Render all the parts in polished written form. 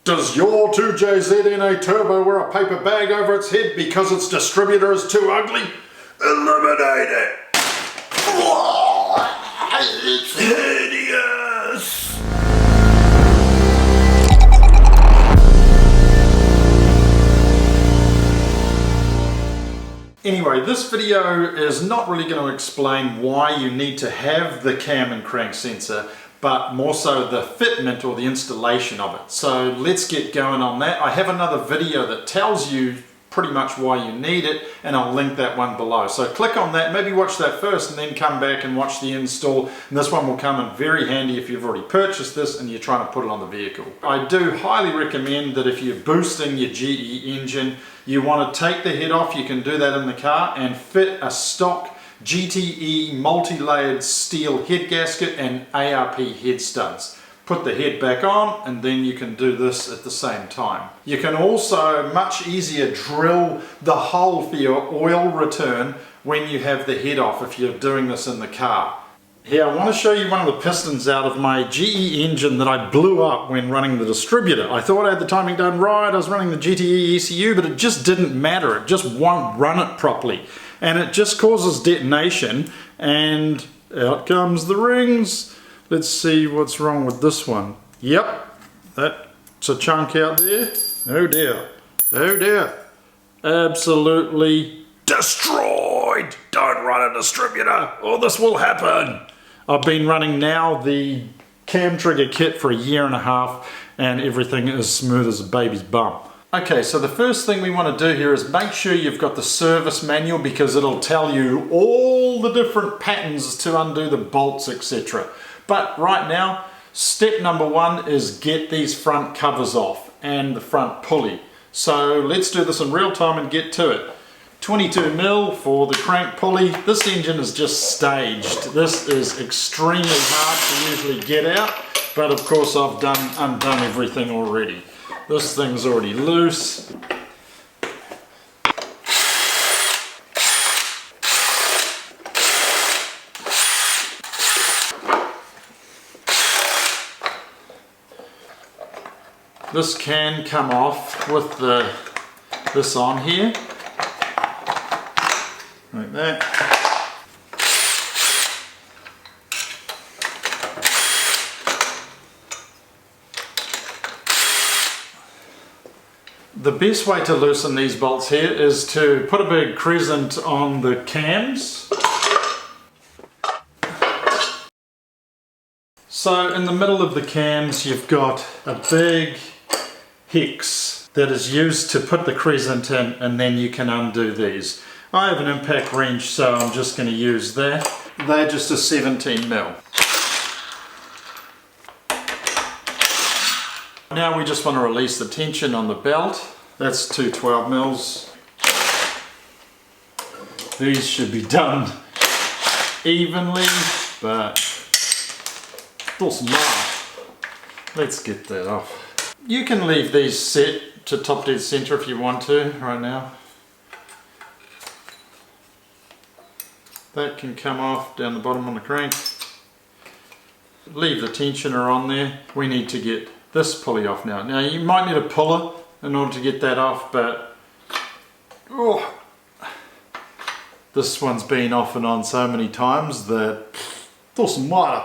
Does your 2JZNA turbo wear a paper bag over its head because its distributor is too ugly? Eliminate it! It's hideous! Anyway, this video is not really going to explain why you need to have the cam and crank sensor, but more so the fitment or the installation of it. So let's get going on that. I have another video that tells you pretty much why you need it, and I'll link that one below. So click on that, maybe watch that first and then come back and watch the install. And this one will come in very handy if you've already purchased this and you're trying to put it on the vehicle. I do highly recommend that if you're boosting your GE engine, you want to take the head off. You can do that in the car and fit a stock GTE multi-layered steel head gasket and ARP head studs. Put the head back on and then you can do this at the same time. You can also much easier drill the hole for your oil return when you have the head off if you're doing this in the car. Here, I want to show you one of the pistons out of my GE engine that I blew up when running the distributor. I thought I had the timing done right, I was running the GTE ECU, but it just didn't matter. It just won't run it properly. And it just causes detonation, and out comes the rings. Let's see what's wrong with this one. Yep, that's a chunk out there. Oh dear, oh dear. Absolutely destroyed. Don't run a distributor or this will happen. I've been running now the cam trigger kit for 1.5 years and everything is smooth as a baby's bum. Okay, so the first thing we want to do here is make sure you've got the service manual, because it'll tell you all the different patterns to undo the bolts, etc. But right now, step number 1 is get these front covers off and the front pulley. So let's do this in real time and get to it. 22mm for the crank pulley. This engine is just staged. This is extremely hard to usually get out, but of course I've undone everything already. This thing's already loose. This can come off with this on here, like that. The best way to loosen these bolts here is to put a big crescent on the cams. So in the middle of the cams you've got a big hex that is used to put the crescent in, and then you can undo these. I have an impact wrench, so I'm just going to use that. They're just a 17mm. Now we just want to release the tension on the belt. That's 2 12mm. These should be done evenly, but let's get that off. You can leave these set to top dead center if you want to right now. That can come off down the bottom on the crank. Leave the tensioner on there. We need to get this pulley off now. Now you might need a puller in order to get that off, but this one's been off and on so many times that doesn't matter.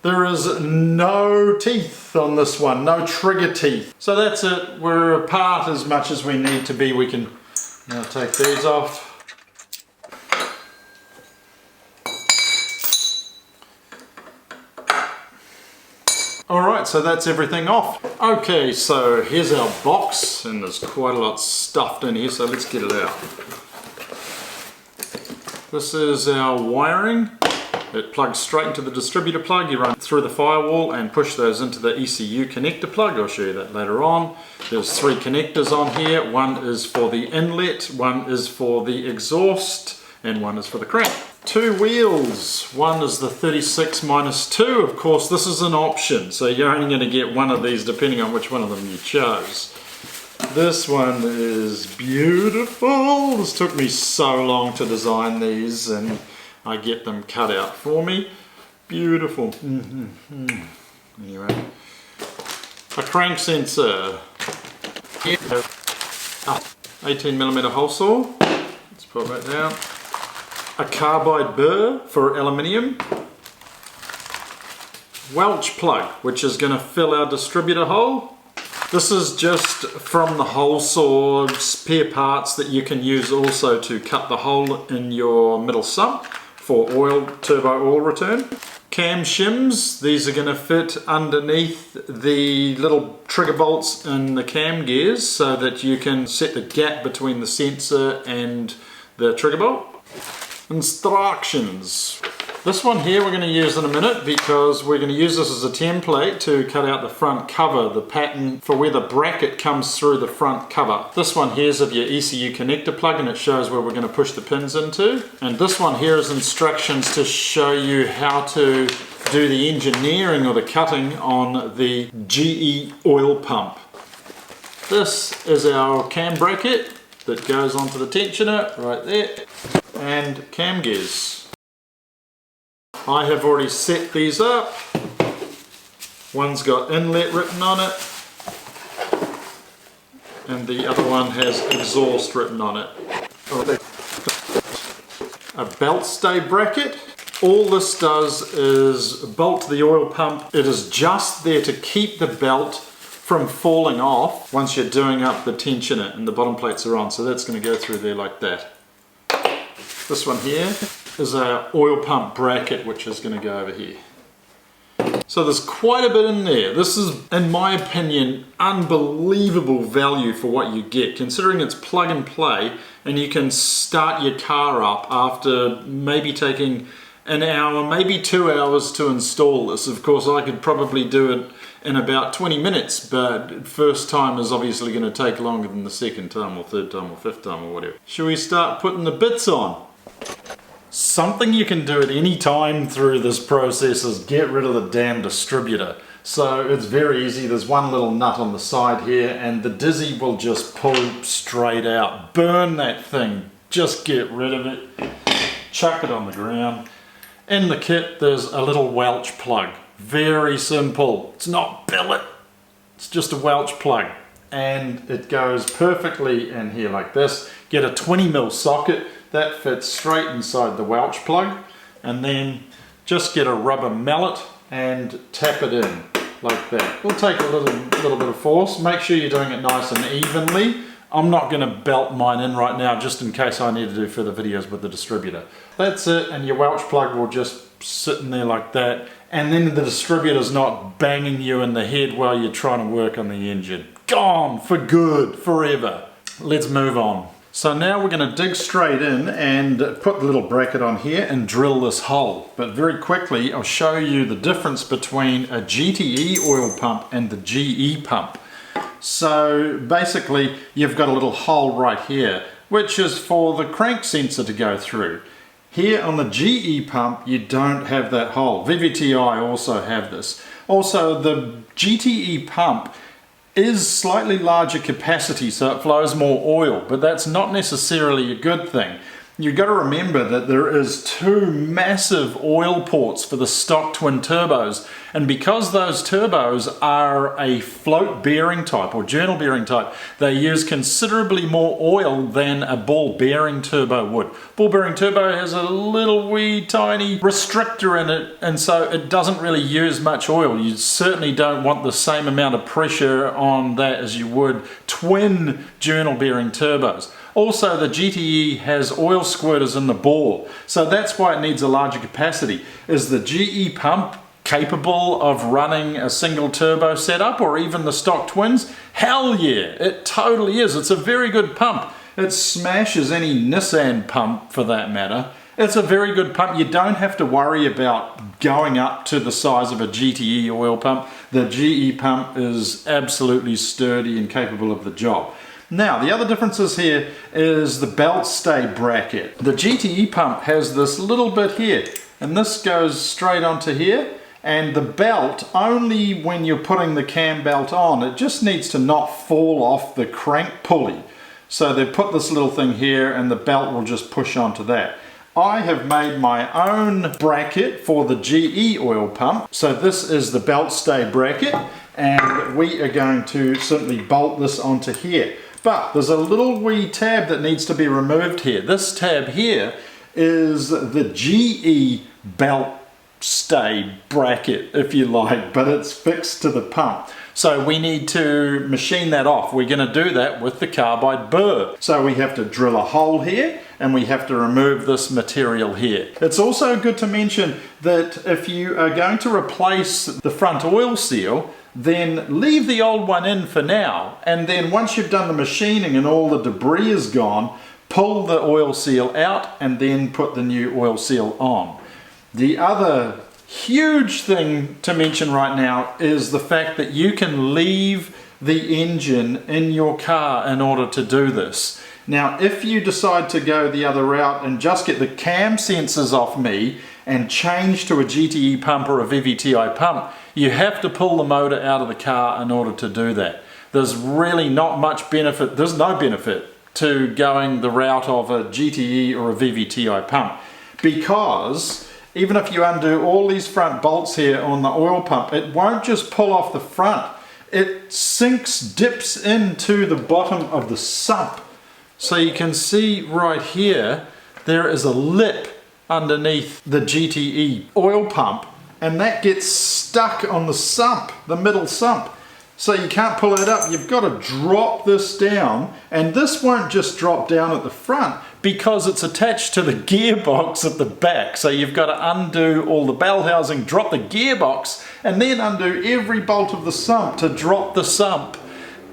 There is no teeth on this one, no trigger teeth. So that's it, we're apart as much as we need to be. We can now take these off. Alright, so that's everything off. Okay, so here's our box, and there's quite a lot stuffed in here, so let's get it out. This is our wiring. It plugs straight into the distributor plug. You run through the firewall and push those into the ECU connector plug. I'll show you that later on. There's 3 connectors on here. One is for the inlet, one is for the exhaust, and one is for the crank. 2 wheels. One is the 36-2. Of course, this is an option, so you're only going to get one of these depending on which one of them you chose. This one is beautiful. This took me so long to design these, and I get them cut out for me. Beautiful. Anyway, A crank sensor. 18mm hole saw. Let's put that down. A carbide burr for aluminium. Welch plug, which is going to fill our distributor hole. This is just from the hole saw spare parts that you can use also to cut the hole in your middle sump for oil, turbo oil return. Cam shims, these are going to fit underneath the little trigger bolts in the cam gears so that you can set the gap between the sensor and the trigger bolt. Instructions. This one here we're going to use in a minute because we're going to use this as a template to cut out the front cover, the pattern for where the bracket comes through the front cover. This one here is of your ECU connector plug and it shows where we're going to push the pins into. And this one here is instructions to show you how to do the engineering or the cutting on the GE oil pump. This is our cam bracket that goes onto the tensioner right there, and cam gears. I have already set these up. One's got inlet written on it and the other one has exhaust written on it. A belt stay bracket. All this does is bolt the oil pump. It is just there to keep the belt from falling off once you're doing up the tensioner and the bottom plates are on, so that's going to go through there like that. This one here is our oil pump bracket, which is going to go over here. So there's quite a bit in there. This is, in my opinion, unbelievable value for what you get, considering it's plug and play and you can start your car up after maybe taking an hour, maybe 2 hours to install this. Of course, I could probably do it in about 20 minutes, but first time is obviously going to take longer than the second time or third time or fifth time or whatever. Shall we start putting the bits on? Something you can do at any time through this process is get rid of the damn distributor. So it's very easy. There's one little nut on the side here and the dizzy will just pull straight out. Burn that thing. Just get rid of it. Chuck it on the ground. In the kit there's a little Welch plug. Very simple. It's not billet. It's just a Welch plug. And it goes perfectly in here like this. Get a 20mm socket. That fits straight inside the Welch plug, and then just get a rubber mallet and tap it in like that. It'll take a little bit of force. Make sure you're doing it nice and evenly. I'm not going to belt mine in right now just in case I need to do further videos with the distributor. That's it, and your Welch plug will just sit in there like that, and then the distributor's not banging you in the head while you're trying to work on the engine. Gone for good, forever. Let's move on. So now we're going to dig straight in and put the little bracket on here and drill this hole. But very quickly I'll show you the difference between a GTE oil pump and the GE pump. So basically you've got a little hole right here which is for the crank sensor to go through. Here on the GE pump you don't have that hole. VVTi also have this. Also the GTE pump is slightly larger capacity, so it flows more oil, but that's not necessarily a good thing. You've got to remember that there is two massive oil ports for the stock twin turbos, and because those turbos are a float bearing type or journal bearing type, they use considerably more oil than a ball bearing turbo would. Ball bearing turbo has a little wee tiny restrictor in it, and so it doesn't really use much oil. You certainly don't want the same amount of pressure on that as you would twin journal bearing turbos. Also, the GTE has oil squirters in the bore, so that's why it needs a larger capacity. Is the GE pump capable of running a single turbo setup or even the stock twins? Hell yeah, it totally is. It's a very good pump. It smashes any Nissan pump for that matter. It's a very good pump. You don't have to worry about going up to the size of a GTE oil pump. The GE pump is absolutely sturdy and capable of the job. Now, the other differences here is the belt stay bracket. The GTE pump has this little bit here, and this goes straight onto here, and the belt, only when you're putting the cam belt on, it just needs to not fall off the crank pulley. So they put this little thing here, and the belt will just push onto that. I have made my own bracket for the GE oil pump. So this is the belt stay bracket, and we are going to simply bolt this onto here. But there's a little wee tab that needs to be removed here. This tab here is the GE belt stay bracket, if you like, but it's fixed to the pump. So we need to machine that off. We're going to do that with the carbide burr. So we have to drill a hole here and we have to remove this material here. It's also good to mention that if you are going to replace the front oil seal, then leave the old one in for now, and then once you've done the machining and all the debris is gone, pull the oil seal out and then put the new oil seal on. The other huge thing to mention right now is the fact that you can leave the engine in your car in order to do this. Now, if you decide to go the other route and just get the cam sensors off me and change to a GTE pump or a VVTi pump, you have to pull the motor out of the car in order to do that. There's really not much benefit, there's no benefit to going the route of a GTE or a VVTi pump, because even if you undo all these front bolts here on the oil pump, it won't just pull off the front. It sinks, dips into the bottom of the sump. So you can see right here, there is a lip underneath the GTE oil pump, and that gets stuck on the sump, the middle sump. So you can't pull it up. You've got to drop this down, and this won't just drop down at the front because it's attached to the gearbox at the back. So you've got to undo all the bell housing, drop the gearbox, and then undo every bolt of the sump to drop the sump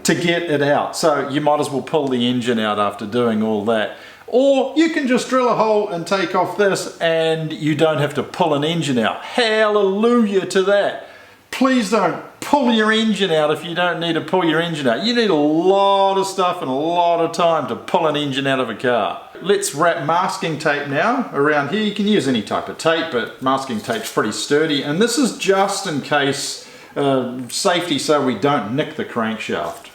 to get it out. So you might as well pull the engine out after doing all that. Or you can just drill a hole and take off this and you don't have to pull an engine out. Hallelujah to that. Please don't pull your engine out if you don't need to pull your engine out. You need a lot of stuff and a lot of time to pull an engine out of a car. Let's wrap masking tape now around here. You can use any type of tape, but masking tape's pretty sturdy. And this is just in case safety, so we don't nick the crankshaft.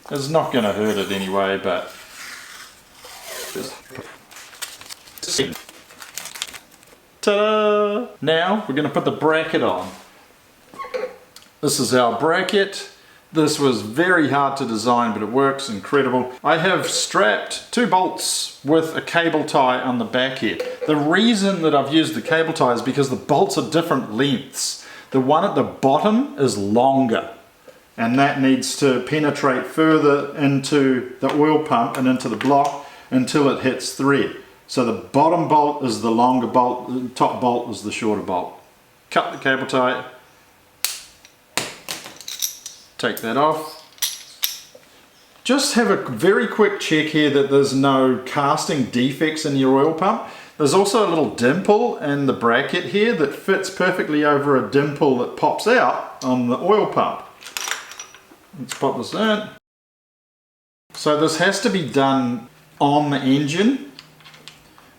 It's not going to hurt it anyway, but ta-da! Now we're going to put the bracket on. This is our bracket. This was very hard to design, but it works incredible. I have strapped 2 bolts with a cable tie on the back here. The reason that I've used the cable tie is because the bolts are different lengths. The one at the bottom is longer, and that needs to penetrate further into the oil pump and into the block until it hits thread. So the bottom bolt is the longer bolt, the top bolt is the shorter bolt. Cut the cable tie, take that off. Just have a very quick check here that there's no casting defects in your oil pump. There's also a little dimple in the bracket here that fits perfectly over a dimple that pops out on the oil pump. Let's pop this in. So this has to be done on the engine.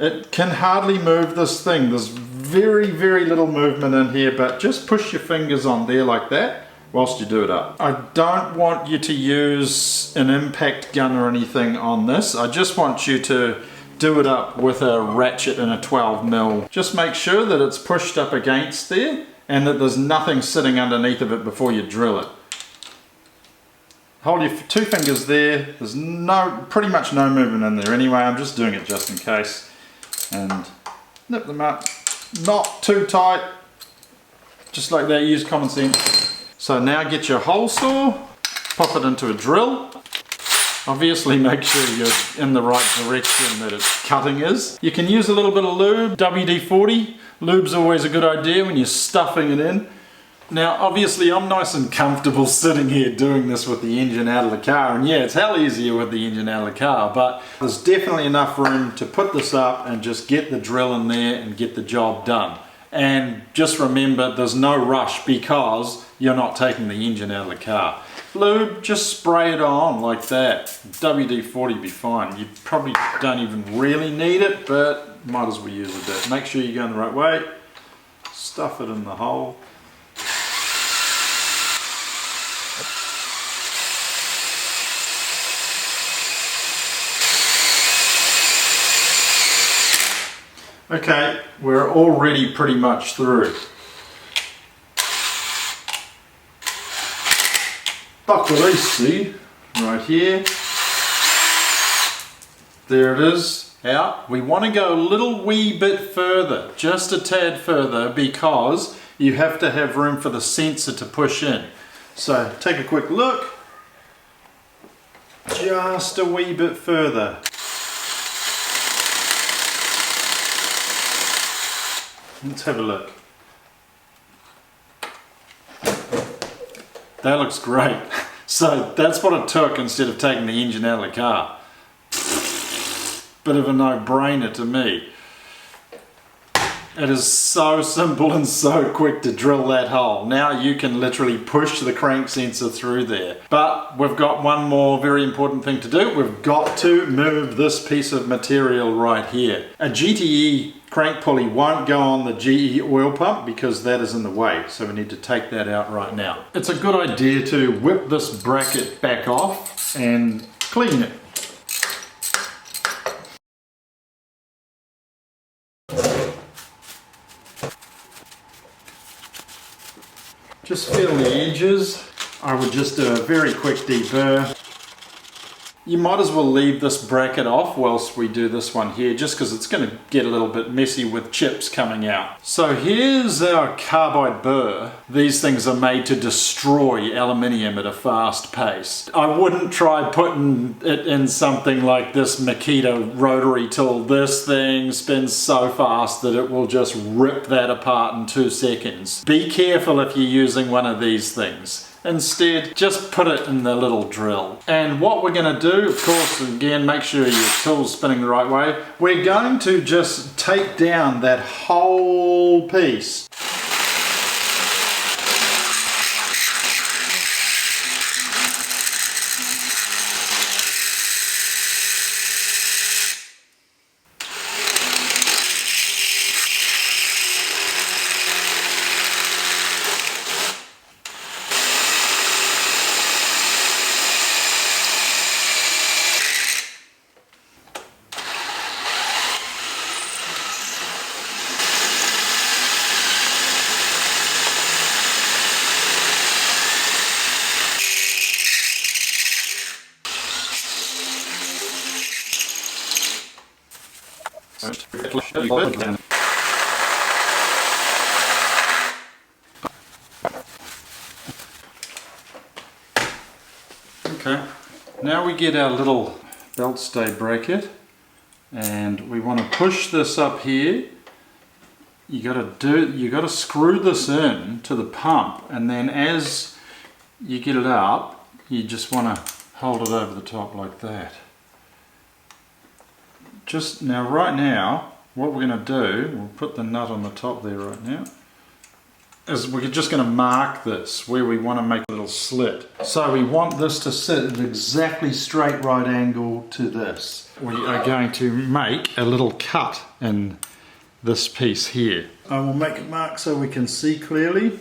It can hardly move this thing. There's very, very little movement in here, but just push your fingers on there like that whilst you do it up. I don't want you to use an impact gun or anything on this. I just want you to do it up with a ratchet and a 12mm. Just make sure that it's pushed up against there and that there's nothing sitting underneath of it before you drill it. Hold your 2 fingers there. There's pretty much no movement in there anyway. I'm just doing it just in case. And nip them up. Not too tight. Just like that, use common sense. So now get your hole saw, pop it into a drill. Obviously make sure you're in the right direction that it's cutting is. You can use a little bit of lube, WD-40. Lube's always a good idea when you're stuffing it in. Now obviously I'm nice and comfortable sitting here doing this with the engine out of the car, and yeah, it's hell easier with the engine out of the car, but there's definitely enough room to put this up and just get the drill in there and get the job done. And just remember, there's no rush because you're not taking the engine out of the car. Lube, just spray it on like that. WD-40 be fine. You probably don't even really need it, but might as well use a bit. Make sure you're going the right way. Stuff it in the hole. Okay, we're already pretty much through. Oscilloscope right here. There it is, out. We want to go a little wee bit further, just a tad further, because you have to have room for the sensor to push in. So take a quick look, just a wee bit further. Let's have a look. That looks great. So that's what it took instead of taking the engine out of the car. Bit of a no-brainer to me. It is so simple and so quick to drill that hole. Now you can literally push the crank sensor through there. But we've got one more very important thing to do. We've got to move this piece of material right here. A GTE crank pulley won't go on the GE oil pump because that is in the way. So we need to take that out right now. It's a good idea to whip this bracket back off and clean it. Just feel the edges. I would just do a very quick deburr. You might as well leave this bracket off whilst we do this one here, just because it's going to get a little bit messy with chips coming out. So here's our carbide burr. These things are made to destroy aluminium at a fast pace. I wouldn't try putting it in something like this Makita rotary tool. This thing spins so fast that it will just rip that apart in 2 seconds. Be careful if you're using one of these things. Instead, just put it in the little drill. And what we're going to do, of course, again, make sure your tool's spinning the right way. We're going to just take down that whole piece. Okay, now we get our little belt stay bracket and we want to push this up here. You got to screw this in to the pump, and then as you get it up, you just want to hold it over the top like that. Just now, right now, what we're going to do, we'll put the nut on the top there right now, is we're just going to mark this where we want to make a little slit. So we want this to sit at exactly straight right angle to this. We are going to make a little cut in this piece here. I will make it mark so we can see clearly.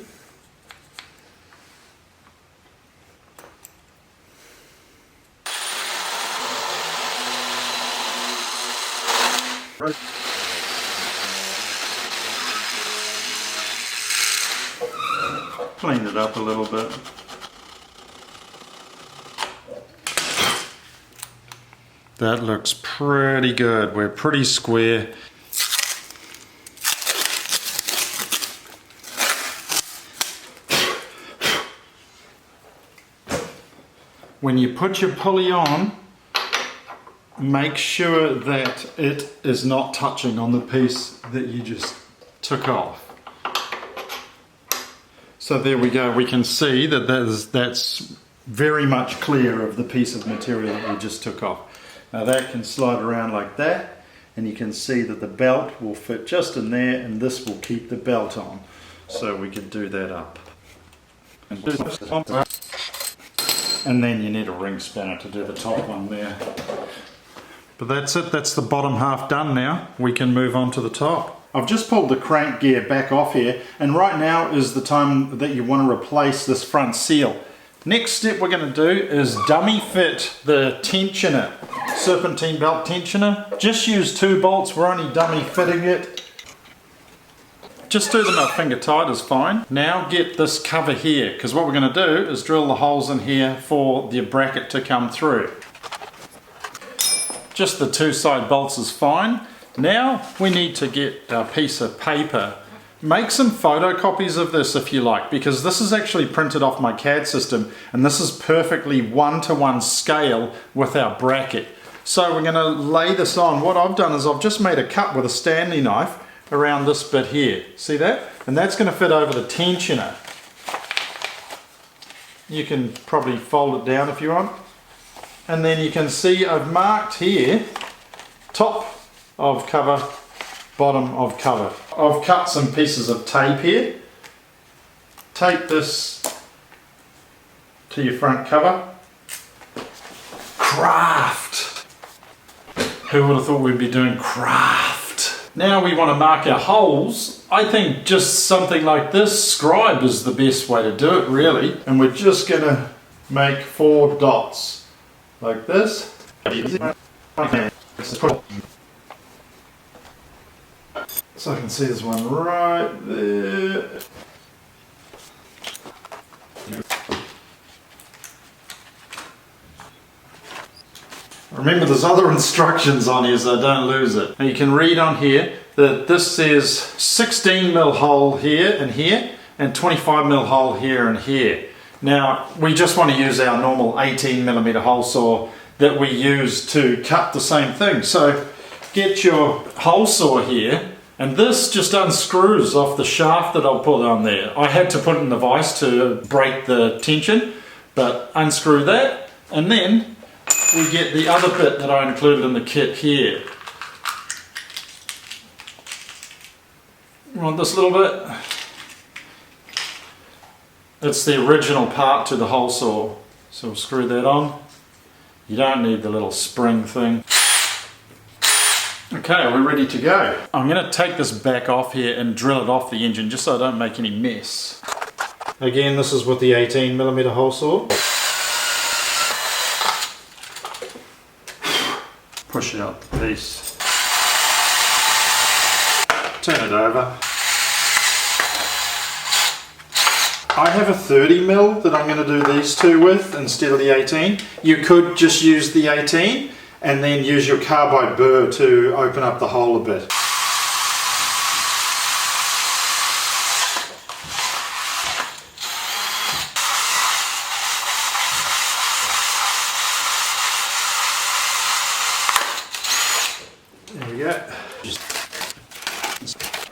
Clean it up a little bit. That looks pretty good. We're pretty square. When you put your pulley on, make sure that it is not touching on the piece that you just took off. So there we go, we can see that that's very much clear of the piece of material that we just took off. Now that can slide around like that, and you can see that the belt will fit just in there, and this will keep the belt on. So we could do that up. And then you need a ring spanner to do the top one there. But that's it, that's the bottom half done now. We can move on to the top. I've just pulled the crank gear back off here, and right now is the time that you want to replace this front seal. Next step we're going to do is dummy fit the tensioner, serpentine belt tensioner. Just use 2 bolts, we're only dummy fitting it. Just do them at finger tight is fine. Now get this cover here, because what we're going to do is drill the holes in here for the bracket to come through. Just the two side bolts is fine. Now we need to get our piece of paper. Make some photocopies of this if you like, because this is actually printed off my CAD system and this is perfectly 1-to-1 scale with our bracket. So we're going to lay this on. What I've done is I've just made a cut with a Stanley knife around this bit here. See that? And that's going to fit over the tensioner. You can probably fold it down if you want. And then you can see I've marked here top of cover, bottom of cover. I've cut some pieces of tape here. Tape this to your front cover. Craft! Who would have thought we'd be doing craft? Now we want to mark our holes. I think just something like this, scribe is the best way to do it really. And we're just going to make 4 dots like this. So I can see there's one right there. Remember there's other instructions on here so don't lose it. And you can read on here that this says 16mm hole here and 25mm hole here and here. Now we just want to use our normal 18mm hole saw that we use to cut the same thing. So get your hole saw here. And this just unscrews off the shaft that I'll put on there. I had to put it in the vise to break the tension, but unscrew that, and then we get the other bit that I included in the kit here. You want this little bit? It's the original part to the hole saw. So we'll screw that on. You don't need the little spring thing. Okay, we're ready to go. I'm going to take this back off here and drill it off the engine just so I don't make any mess. Again, this is with the 18mm hole saw. Push out the piece. Turn it over. I have a 30mm that I'm going to do these two with instead of the 18. You could just use the 18. And then use your carbide burr to open up the hole a bit. There we go.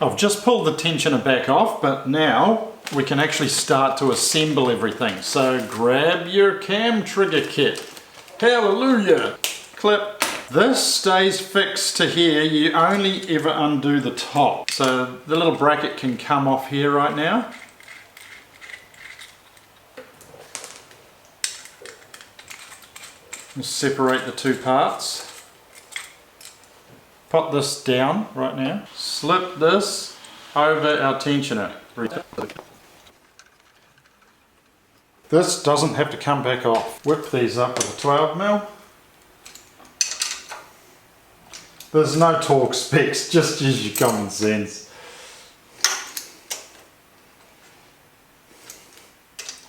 I've just pulled the tensioner back off, but now we can actually start to assemble everything. So grab your cam trigger kit. Hallelujah! Clip. This stays fixed to here. You only ever undo the top. So the little bracket can come off here right now. We'll separate the two parts. Put this down right now. Slip this over our tensioner. This doesn't have to come back off. Whip these up with a 12mm. There's no torque specs, just use your common sense.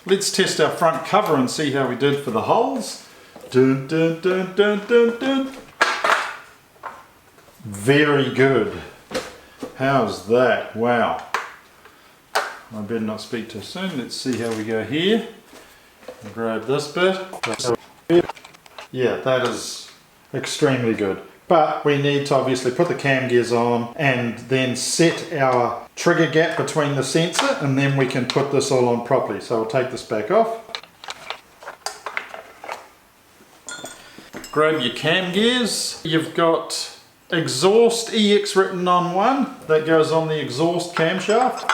Let's test our front cover and see how we did for the holes. Dun, dun, dun, dun, dun, dun. Very good. How's that? Wow. I better not speak too soon. Let's see how we go here. I'll grab this bit. Yeah, that is extremely good. But we need to obviously put the cam gears on and then set our trigger gap between the sensor, and then we can put this all on properly. So we'll take this back off. Grab your cam gears. You've got exhaust EX written on one. That goes on the exhaust camshaft.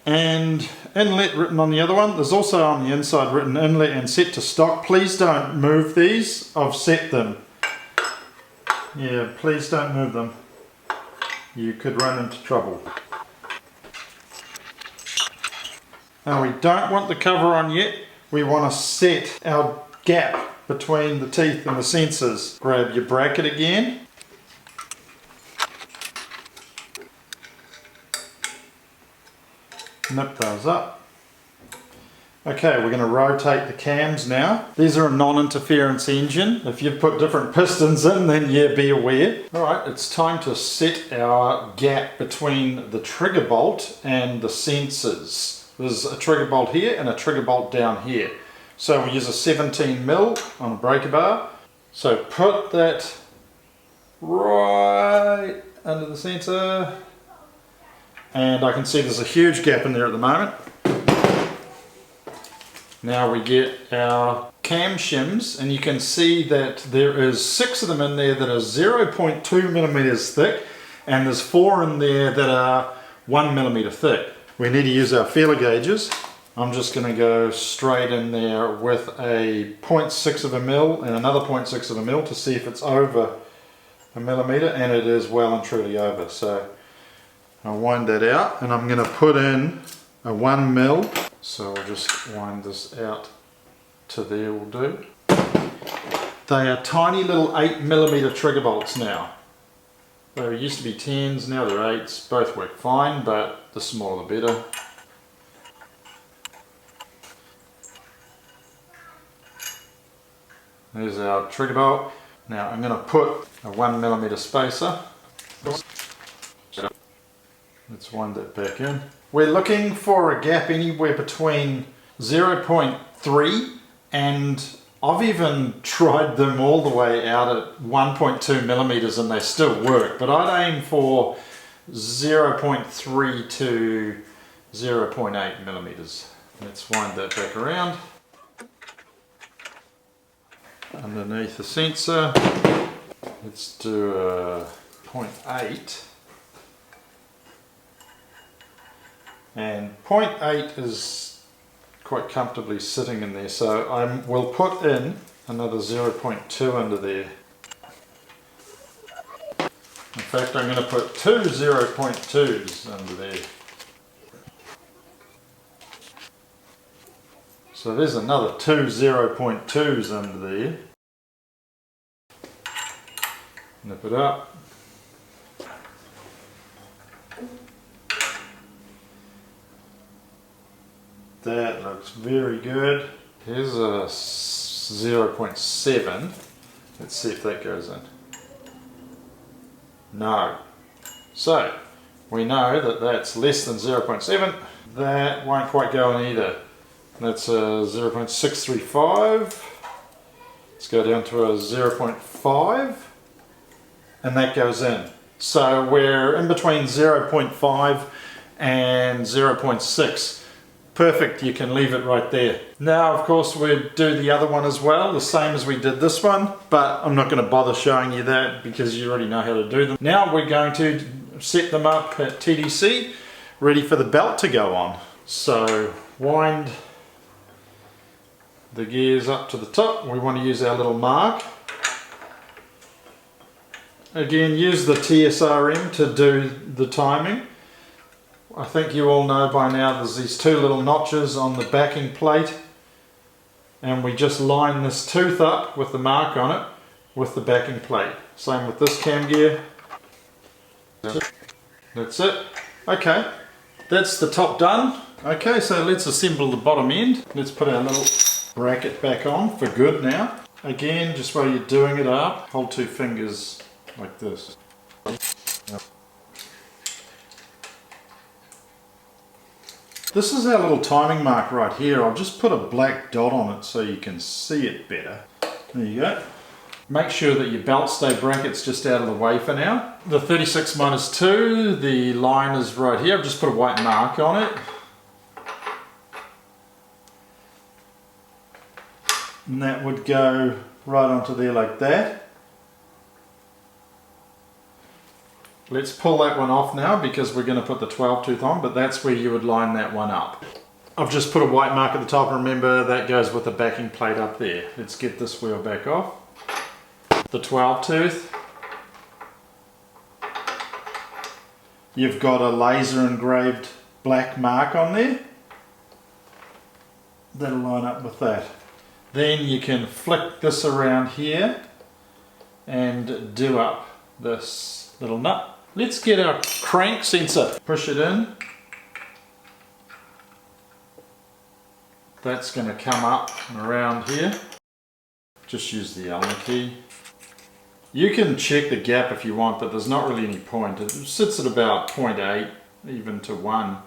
And inlet written on the other one. There's also on the inside written inlet and set to stock. Please don't move these. I've set them. Yeah, please don't move them. You could run into trouble. Now we don't want the cover on yet. We want to set our gap between the teeth and the sensors. Grab your bracket again. snip those up. Okay, we're going to rotate the cams now. These are a non-interference engine. If you've put different pistons in, then yeah, be aware. Alright, it's time to set our gap between the trigger bolt and the sensors. There's a trigger bolt here and a trigger bolt down here. So we use a 17mm on a breaker bar. So put that right under the sensor. And I can see there's a huge gap in there at the moment. Now we get our cam shims, and you can see that there is 6 of them in there that are 0.2mm thick, and there's 4 in there that are 1mm thick. We need to use our feeler gauges. I'm just going to go straight in there with a 0.6 of a mil and another 0.6 of a mil to see if it's over a millimeter, and it is well and truly over. So I'll wind that out, and I'm going to put in a 1 mil. So we'll just wind this out to there will do. They are tiny little 8mm trigger bolts now. They used to be 10s, now they're 8s. Both work fine, but the smaller the better. There's our trigger bolt. Now I'm going to put a 1mm spacer. Let's wind that back in. We're looking for a gap anywhere between 0.3 and I've even tried them all the way out at 1.2mm and they still work, but I'd aim for 0.3 to 0.8mm. Let's wind that back around. Underneath the sensor, let's do a 0.8. And 0.8 is quite comfortably sitting in there, so we'll put in another 0.2 under there. In fact, I'm going to put 2 0.2s under there. So there's another 2 0.2s under there. Nip it up. That looks very good. Here's a 0.7. Let's see if that goes in. No. So, we know that that's less than 0.7. That won't quite go in either. That's a 0.635. Let's go down to a 0.5. And that goes in. So we're in between 0.5 and 0.6. Perfect, you can leave it right there. Now of course we'll do the other one as well, the same as we did this one, but I'm not going to bother showing you that because you already know how to do them. Now we're going to set them up at TDC, ready for the belt to go on. So wind the gears up to the top. We want to use our little mark. Again, use the TSRM to do the timing. I think you all know by now there's these 2 little notches on the backing plate, and we just line this tooth up with the mark on it with the backing plate. Same with this cam gear. That's it. Okay, that's the top done. Okay, so let's assemble the bottom end. Let's put our little bracket back on for good now. Again, just while you're doing it up, hold 2 fingers like this. This is our little timing mark right here. I'll just put a black dot on it so you can see it better. There you go. Make sure that your belt stay bracket's just out of the way for now. The 36 minus 2, the line is right here. I've just put a white mark on it. And that would go right onto there like that. Let's pull that one off now because we're going to put the 12 tooth on, but that's where you would line that one up. I've just put a white mark at the top. Remember, that goes with the backing plate up there. Let's get this wheel back off. The 12 tooth. You've got a laser engraved black mark on there. That'll line up with that. Then you can flick this around here and do up this little nut. Let's get our crank sensor. Push it in. That's going to come up and around here. Just use the Allen key. You can check the gap if you want, but there's not really any point. It sits at about 0.8, even to 1.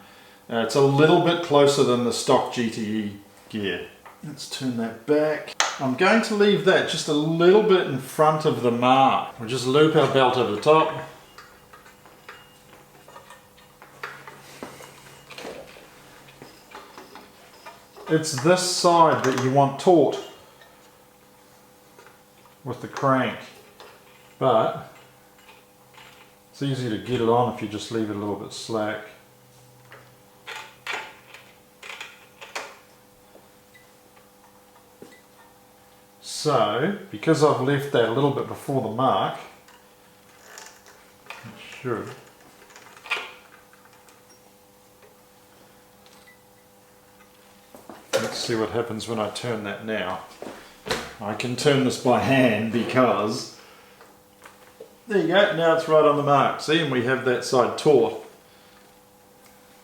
It's a little bit closer than the stock GTE gear. Let's turn that back. I'm going to leave that just a little bit in front of the mark. We'll just loop our belt over the top. It's this side that you want taut with the crank, but it's easy to get it on if you just leave it a little bit slack. So, because I've left that a little bit before the mark, it should. Let's see what happens when I turn that now. I can turn this by hand because, there you go, now it's right on the mark. See, and we have that side taut.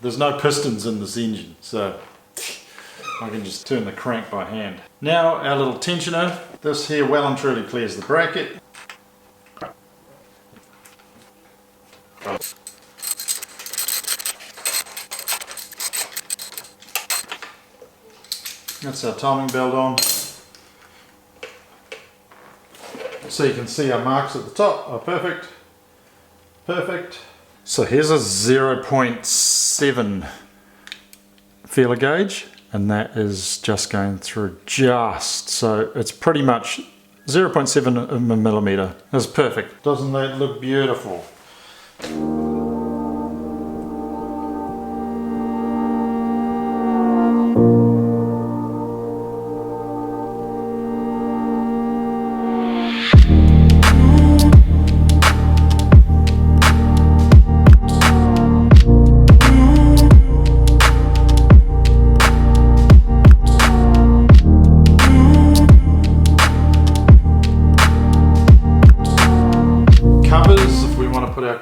There's no pistons in this engine, so I can just turn the crank by hand. Now our little tensioner, this here well and truly clears the bracket. That's our timing belt on. So you can see our marks at the top are perfect. Perfect. So here's a 0.7 feeler gauge, and that is just going through just. So it's pretty much 0.7 millimeter. That's perfect. Doesn't that look beautiful?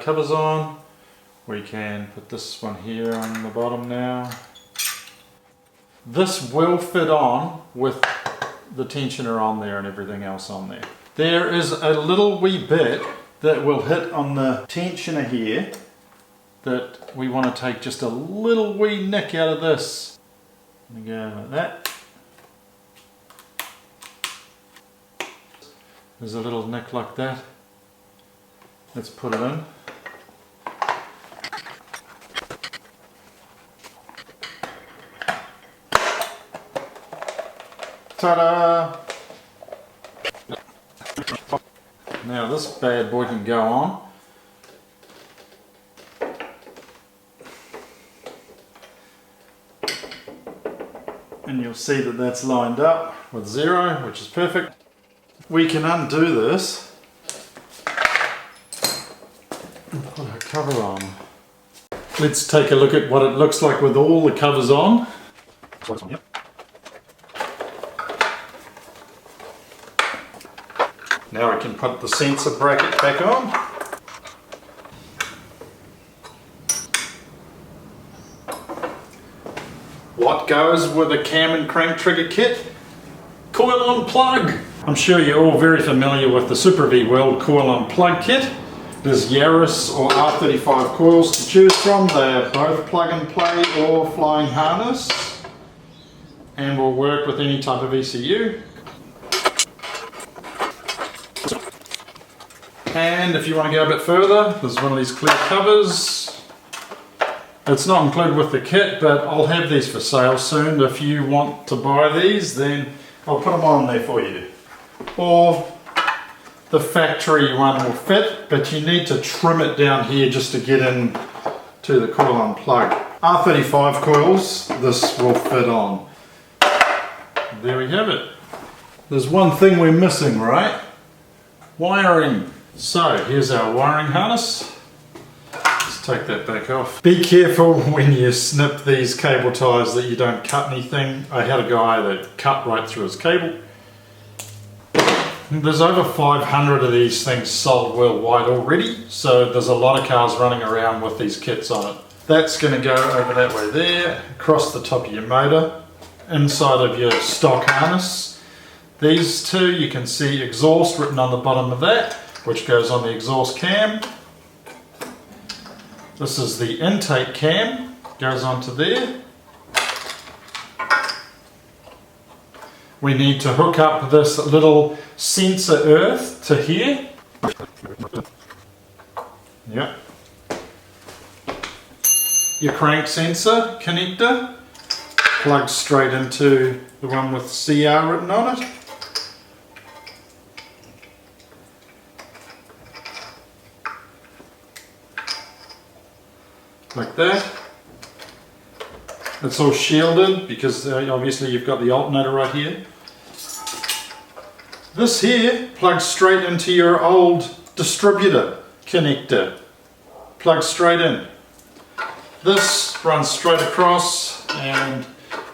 Covers on, we can put this one here on the bottom now. This will fit on with the tensioner on there and everything else on there. There is a little wee bit that will hit on the tensioner here that we want to take just a little wee nick out of this. We go like that. There's a little nick like that. Let's put it in. Ta-da! Now this bad boy can go on. And you'll see that that's lined up with 0, which is perfect. We can undo this and put our cover on. Let's take a look at what it looks like with all the covers on. Now we can put the sensor bracket back on. What goes with a cam and crank trigger kit? Coil on plug! I'm sure you're all very familiar with the Supravworld coil on plug kit. There's Yaris or R35 coils to choose from. They're both plug and play or flying harness and will work with any type of ECU. And if you want to go a bit further, there's one of these clear covers. It's not included with the kit, but I'll have these for sale soon. If you want to buy these, then I'll put them on there for you. Or the factory one will fit, but you need to trim it down here just to get in to the coil on plug. R35 coils, this will fit on. There we have it. There's one thing we're missing, right? Wiring. So here's our wiring harness. Let's take that back off. Be careful when you snip these cable ties that you don't cut anything. I had a guy that cut right through his cable. There's over 500 of these things sold worldwide already, so there's a lot of cars running around with these kits on it. That's going to go over that way there, across the top of your motor, inside of your stock harness. These two, you can see exhaust written on the bottom of that, which goes on the exhaust cam. This is the intake cam, goes onto there. We need to hook up this little sensor earth to here. Yep. Your crank sensor connector plugs straight into the one with CR written on it. Like that. It's all shielded because obviously you've got the alternator right here. This here plugs straight into your old distributor connector. Plugs straight in. This runs straight across and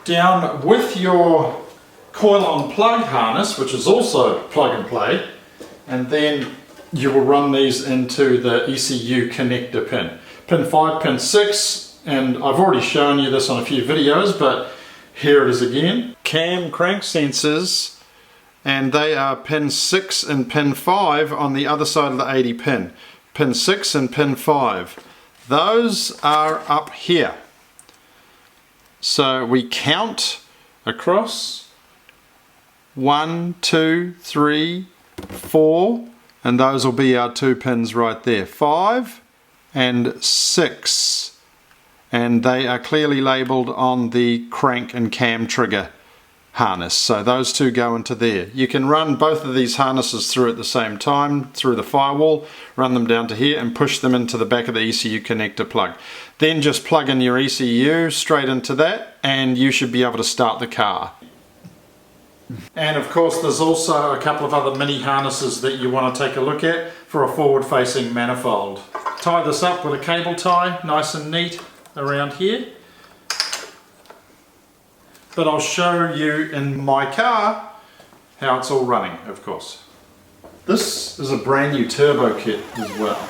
down with your coil on plug harness, which is also plug and play, and then you will run these into the ECU connector pin. Pin 5, pin 6, and I've already shown you this on a few videos, but here it is again. Cam crank sensors, and they are pin 6 and pin 5 on the other side of the 80 pin. Pin 6 and pin 5. Those are up here. So we count across 1, 2, 3, 4, and those will be our 2 pins right there. 5 and 6, and they are clearly labelled on the crank and cam trigger harness, so those two go into there. You can run both of these harnesses through at the same time through the firewall, run them down to here and push them into the back of the ECU connector plug. Then just plug in your ECU straight into that and you should be able to start the car. And of course there's also a couple of other mini harnesses that you want to take a look at for a forward facing manifold. Tie this up with a cable tie, nice and neat around here. But I'll show you in my car how it's all running, of course. This is a brand new turbo kit as well.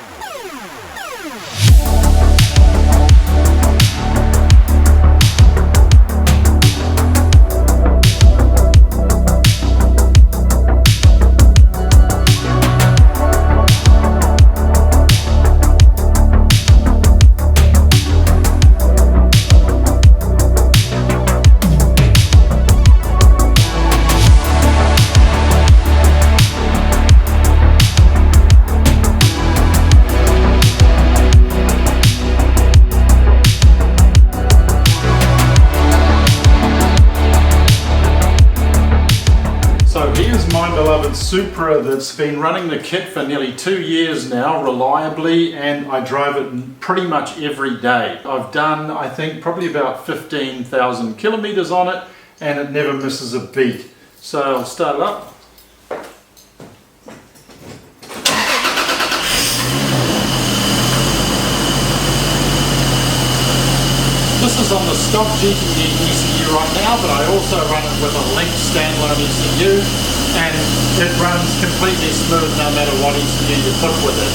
Supra that's been running the kit for nearly 2 years now, reliably, and I drive it pretty much every day. I've done, I think, probably about 15,000 kilometers on it, and it never misses a beat. So I'll start it up. This is on the stock GTD ECU right now, but I also run it with a linked standalone ECU. And it runs completely smooth no matter what ECU you put with it.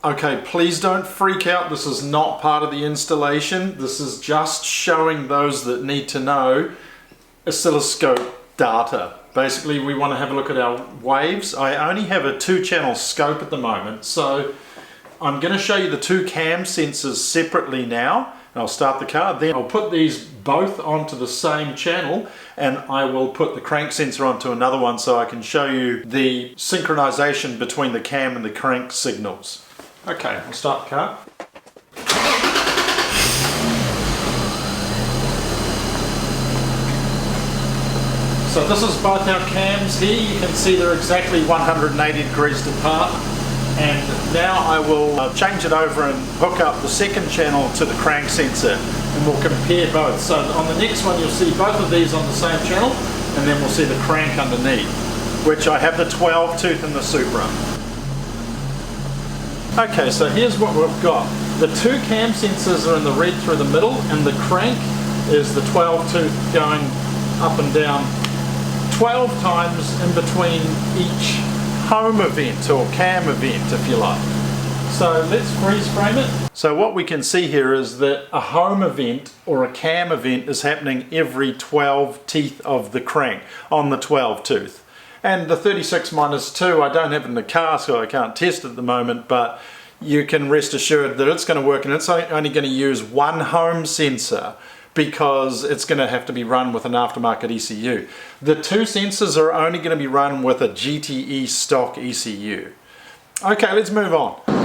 Okay, please don't freak out. This is not part of the installation. This is just showing those that need to know oscilloscope data. Basically, we want to have a look at our waves. I only have a 2-channel scope at the moment, so I'm going to show you the 2 cam sensors separately now. I'll start the car, then I'll put these both onto the same channel, and I will put the crank sensor onto another one so I can show you the synchronization between the cam and the crank signals. Okay, we'll start the car. So this is both our cams here. You can see they're exactly 180 degrees apart. And now I will change it over and hook up the second channel to the crank sensor, and we'll compare both. So on the next one you'll see both of these on the same channel, and then we'll see the crank underneath, which I have the 12 tooth in the Supra. Okay, so here's what we've got. The two cam sensors are in the red through the middle, and the crank is the 12 tooth going up and down 12 times in between each home event or cam event, if you like. So let's freeze frame it. So what we can see here is that a home event or a cam event is happening every 12 teeth of the crank on the 12 tooth. And the 36-2, I don't have it in the car, so I can't test at the moment, but you can rest assured that it's going to work, and it's only going to use one home sensor because it's going to have to be run with an aftermarket ECU. The two sensors are only going to be run with a GTE stock ECU. Okay, let's move on.